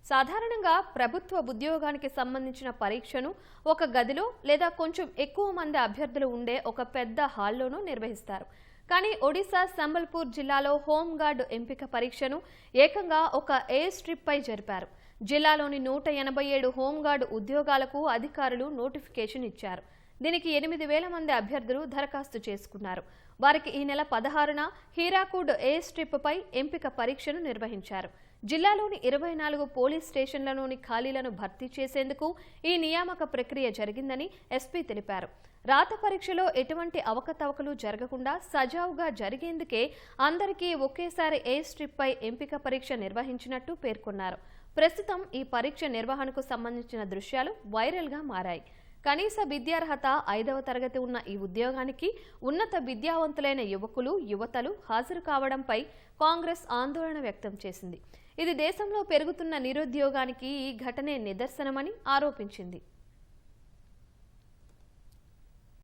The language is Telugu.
సాధారణంగా ప్రభుత్వ ఉద్యోగానికి సంబంధించిన పరీక్షను ఒక గదిలో లేదా కొంచెం ఎక్కువ మంది అభ్యర్థులు ఉండే ఒక పెద్ద హాల్లోనూ నిర్వహిస్తారు. కానీ ఒడిశా సంబల్పూర్ జిల్లాలో హోంగార్డు ఎంపిక పరీక్షను ఏకంగా ఒక ఎయిర్ స్ట్రిప్ పై జరిపారు. జిల్లాలోని 187 హోంగార్డు ఉద్యోగాలకు అధికారులు నోటిఫికేషన్ ఇచ్చారు. దీనికి 8,000 మంది అభ్యర్థులు దరఖాస్తు చేసుకున్నారు. వారికి ఈ నెల 16న హీరాకూడ్ ఎయిర్ స్ట్రిప్ పై ఎంపిక పరీక్షను నిర్వహించారు. జిల్లాలోని 24 పోలీస్ స్టేషన్లలోని ఖాళీలను భర్తీ చేసేందుకు ఈ నియామక ప్రక్రియ జరిగిందని ఎస్పీ తెలిపారు. రాత పరీక్షలో ఎటువంటి అవకతవకలు జరగకుండా సజావుగా జరిగేందుకే అందరికీ ఒకేసారి ఎయిర్ స్ట్రిప్ పై ఎంపిక పరీక్ష నిర్వహించినట్టు పేర్కొన్నారు. ప్రస్తుతం ఈ పరీక్ష నిర్వహణకు సంబంధించిన దృశ్యాలు వైరల్గా మారాయి. కనీస విద్యార్హత 5వ తరగతి ఉన్న ఈ ఉద్యోగానికి ఉన్నత విద్యావంతులైన యువకులు, యువతలు హాజరు కావడంపై కాంగ్రెస్ ఆందోళన వ్యక్తం చేసింది. ఇది దేశంలో పెరుగుతున్న నిరుద్యోగానికి ఈ ఘటనే నిదర్శనమని ఆరోపించింది.